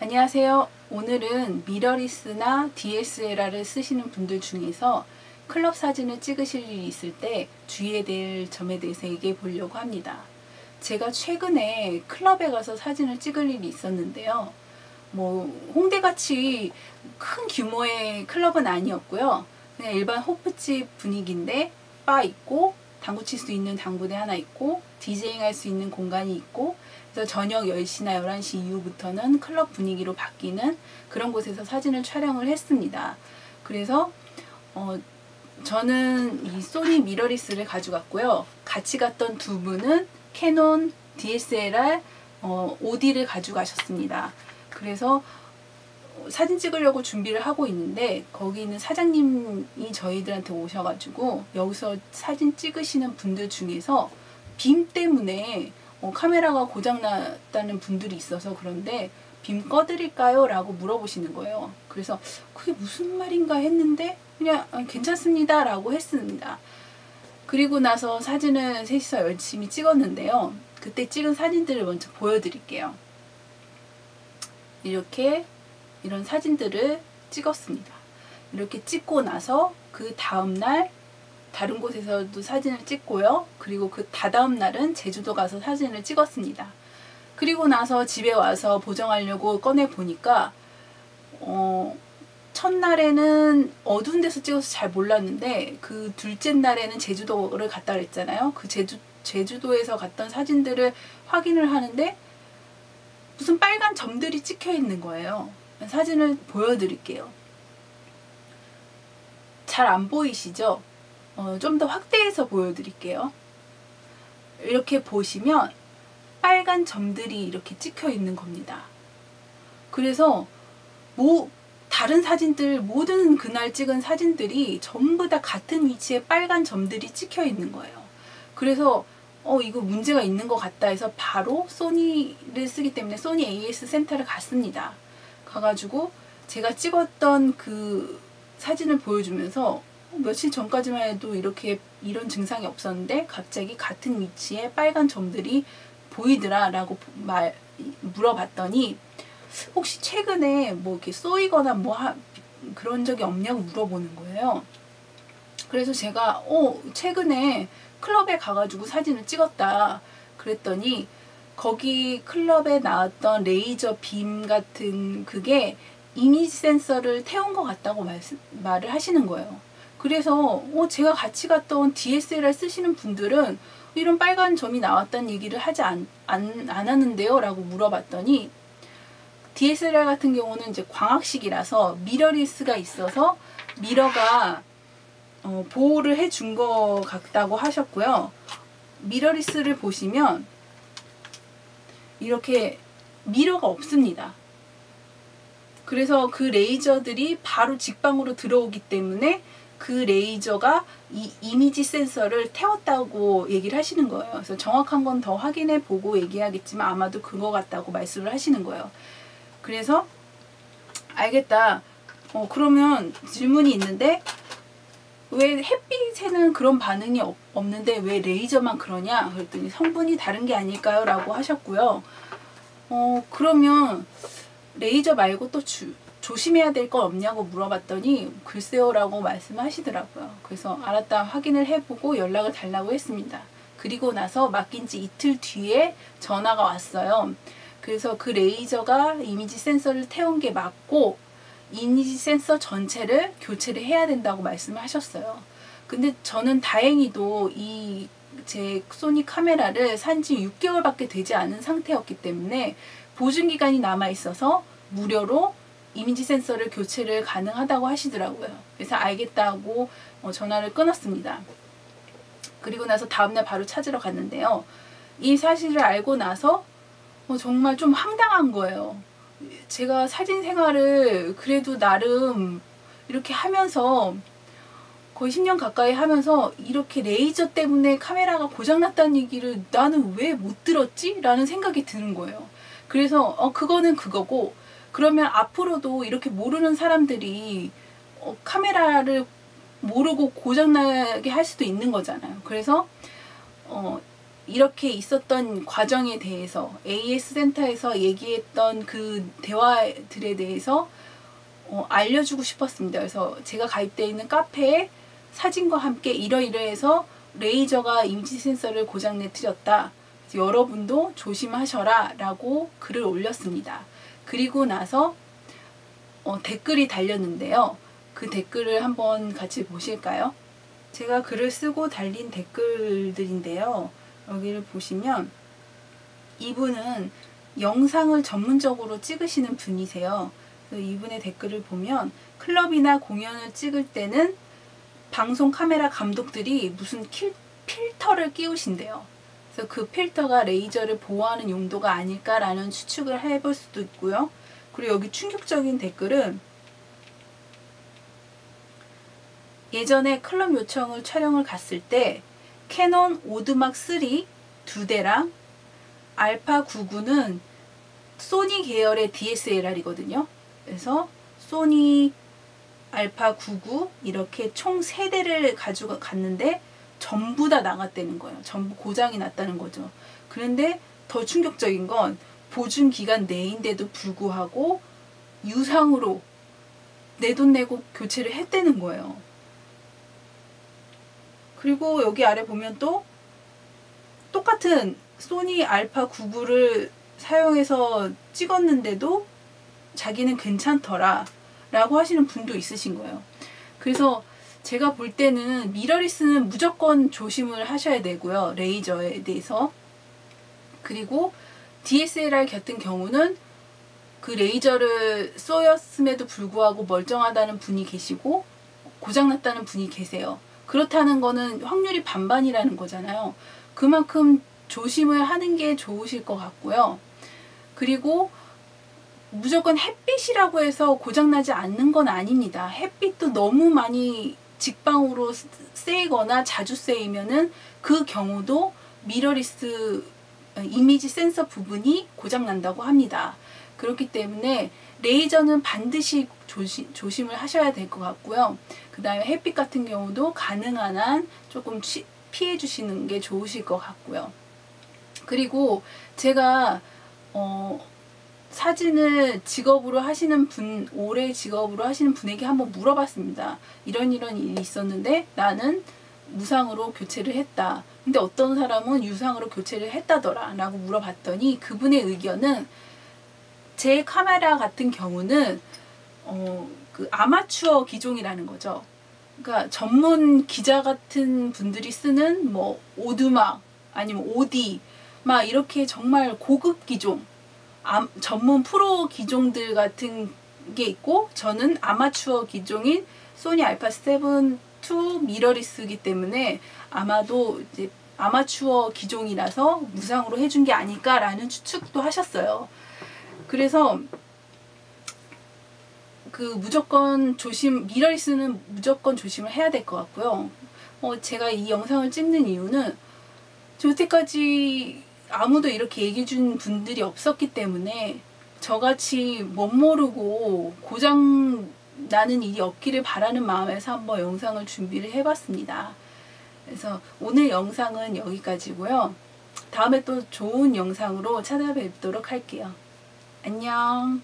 안녕하세요. 오늘은 미러리스나 DSLR을 쓰시는 분들 중에서 클럽 사진을 찍으실 일이 있을 때 주의해야 될 점에 대해서 얘기해 보려고 합니다. 제가 최근에 클럽에 가서 사진을 찍을 일이 있었는데요. 홍대같이 큰 규모의 클럽은 아니었고요. 그냥 일반 호프집 분위기인데 바 있고 당구 칠 수 있는 당구대 하나 있고 디제잉 할 수 있는 공간이 있고, 그래서 저녁 10시나 11시 이후부터는 클럽 분위기로 바뀌는 그런 곳에서 사진을 촬영을 했습니다. 그래서 저는 이 소니 미러리스를 가져갔고요. 같이 갔던 두 분은 캐논 DSLR 5D를 가져가셨습니다. 그래서 사진 찍으려고 준비를 하고 있는데 거기 있는 사장님이 저희들한테 오셔가지고 여기서 사진 찍으시는 분들 중에서 빔 때문에 카메라가 고장났다는 분들이 있어서 그런데 빔 꺼드릴까요? 라고 물어보시는 거예요. 그래서 그게 무슨 말인가 했는데 그냥 괜찮습니다 라고 했습니다. 그리고 나서 사진을 셋이서 열심히 찍었는데요. 그때 찍은 사진들을 먼저 보여드릴게요. 이런 사진들을 찍었습니다. 이렇게 찍고 나서 그 다음날 다른 곳에서도 사진을 찍고요. 그리고 그 다다음 날은 제주도 가서 사진을 찍었습니다. 그리고 나서 집에 와서 보정하려고 꺼내 보니까 첫날에는 어두운 데서 찍어서 잘 몰랐는데 그 둘째 날에는 제주도를 갔다 그랬잖아요. 그 제주도에서 갔던 사진들을 확인을 하는데 무슨 빨간 점들이 찍혀 있는 거예요. 사진을 보여드릴게요. 잘 안 보이시죠? 좀 더 확대해서 보여드릴게요. 이렇게 보시면 빨간 점들이 이렇게 찍혀 있는 겁니다. 그래서 다른 사진들, 모든 그날 찍은 사진들이 전부 다 같은 위치에 빨간 점들이 찍혀 있는 거예요. 그래서 이거 문제가 있는 것 같다 해서 바로 소니를 쓰기 때문에 소니 AS 센터를 갔습니다. 가가지고 제가 찍었던 그 사진을 보여주면서 며칠 전까지만 해도 이런 증상이 없었는데 갑자기 같은 위치에 빨간 점들이 보이더라 라고 물어봤더니 혹시 최근에 이렇게 쏘이거나 그런 적이 없냐고 물어보는 거예요. 그래서 제가 최근에 클럽에 가가지고 사진을 찍었다 그랬더니 거기 클럽에 나왔던 레이저 빔 같은 그게 이미지 센서를 태운 것 같다고 말을 하시는 거예요. 그래서 제가 같이 갔던 DSLR 쓰시는 분들은 이런 빨간 점이 나왔다는 얘기를 하지 안 하는데요? 라고 물어봤더니 DSLR 같은 경우는 이제 광학식이라서 미러리스가 있어서 미러가 보호를 해준 것 같다고 하셨고요. 미러리스를 보시면 이렇게 미러가 없습니다. 그래서 그 레이저들이 바로 직방으로 들어오기 때문에 그 레이저가 이 이미지 센서를 태웠다고 얘기를 하시는 거예요. 그래서 정확한 건 더 확인해 보고 얘기하겠지만 아마도 그거 같다고 말씀을 하시는 거예요. 그래서 알겠다. 그러면 질문이 있는데 왜 햇빛에는 그런 반응이 없는데 왜 레이저만 그러냐? 그랬더니 성분이 다른 게 아닐까요? 라고 하셨고요. 그러면 레이저 말고 또 조심해야 될 건 없냐고 물어봤더니 글쎄요 라고 말씀하시더라고요. 그래서 알았다 확인을 해보고 연락을 달라고 했습니다. 그리고 나서 맡긴 지 이틀 뒤에 전화가 왔어요. 그래서 그 레이저가 이미지 센서를 태운 게 맞고 이미지 센서 전체를 교체를 해야 된다고 말씀을 하셨어요. 근데 저는 다행히도 제 소니 카메라를 산 지 6개월밖에 되지 않은 상태였기 때문에 보증기간이 남아있어서 무료로 이미지 센서를 교체를 가능하다고 하시더라고요. 그래서 알겠다고 전화를 끊었습니다. 그리고 나서 다음날 바로 찾으러 갔는데요. 이 사실을 알고 나서 정말 좀 황당한 거예요. 제가 사진 생활을 그래도 나름 이렇게 하면서 거의 10년 가까이 하면서 이렇게 레이저 때문에 카메라가 고장났다는 얘기를 나는 왜 못 들었지? 라는 생각이 드는 거예요. 그래서 그거는 그거고 그러면 앞으로도 이렇게 모르는 사람들이 카메라를 모르고 고장나게 할 수도 있는 거잖아요. 그래서 이렇게 있었던 과정에 대해서 AS 센터에서 얘기했던 그 대화들에 대해서 알려주고 싶었습니다. 그래서 제가 가입되어 있는 카페에 사진과 함께 이러이러해서 레이저가 이미지 센서를 고장내 틀렸다. 여러분도 조심하셔라 라고 글을 올렸습니다. 그리고 나서 댓글이 달렸는데요. 그 댓글을 한번 같이 보실까요? 제가 글을 쓰고 달린 댓글들인데요. 여기를 보시면 이분은 영상을 전문적으로 찍으시는 분이세요. 그래서 이분의 댓글을 보면 클럽이나 공연을 찍을 때는 방송 카메라 감독들이 무슨 필터를 끼우신대요. 그래서 그 필터가 레이저를 보호하는 용도가 아닐까라는 추측을 해볼 수도 있고요. 그리고 여기 충격적인 댓글은 예전에 클럽 요청을 촬영을 갔을 때 캐논 오드막 3 2대랑 알파 99는 소니 계열의 DSLR이거든요. 그래서 소니 알파 99 이렇게 총 3대를 가지고 갔는데 전부 다 나갔다는 거예요. 전부 고장이 났다는 거죠. 그런데 더 충격적인 건 보증 기간 내인데도 불구하고 유상으로 내 돈 내고 교체를 했다는 거예요. 그리고 여기 아래 보면 또 똑같은 소니 알파 99를 사용해서 찍었는데도 자기는 괜찮더라 라고 하시는 분도 있으신 거예요. 그래서 제가 볼 때는 미러리스는 무조건 조심을 하셔야 되고요. 레이저에 대해서. 그리고 DSLR 같은 경우는 그 레이저를 쏘였음에도 불구하고 멀쩡하다는 분이 계시고 고장났다는 분이 계세요. 그렇다는 거는 확률이 반반이라는 거잖아요. 그만큼 조심을 하는 게 좋으실 것 같고요. 그리고 무조건 햇빛이라고 해서 고장나지 않는 건 아닙니다. 햇빛도 너무 많이 직방으로 쐬거나 자주 쐬이면은 그 경우도 미러리스 이미지 센서 부분이 고장난다고 합니다. 그렇기 때문에 레이저는 반드시 조심을 하셔야 될 것 같고요. 그 다음에 햇빛 같은 경우도 가능한 한 조금 피해 주시는 게 좋으실 것 같고요. 그리고 제가 사진을 직업으로 하시는 분, 올해 직업으로 하시는 분에게 한번 물어봤습니다. 이런 일이 있었는데 나는 무상으로 교체를 했다. 근데 어떤 사람은 유상으로 교체를 했다더라 라고 물어봤더니 그분의 의견은 제 카메라 같은 경우는 그 아마추어 기종이라는 거죠. 그러니까 전문 기자 같은 분들이 쓰는 뭐 오두막 아니면 오디 막 이렇게 정말 고급 기종 전문 프로 기종들 같은 게 있고 저는 아마추어 기종인 소니 알파 7 II 미러리스이기 때문에 아마도 이제 아마추어 기종이라서 무상으로 해준 게 아닐까라는 추측도 하셨어요. 그래서 그 무조건 미러리스는 무조건 조심을 해야 될 것 같고요. 제가 이 영상을 찍는 이유는 여태까지 아무도 이렇게 얘기해 준 분들이 없었기 때문에 저같이 못 모르고 고장 나는 일이 없기를 바라는 마음에서 한번 영상을 준비를 해봤습니다. 그래서 오늘 영상은 여기까지고요. 다음에 또 좋은 영상으로 찾아뵙도록 할게요. 안녕.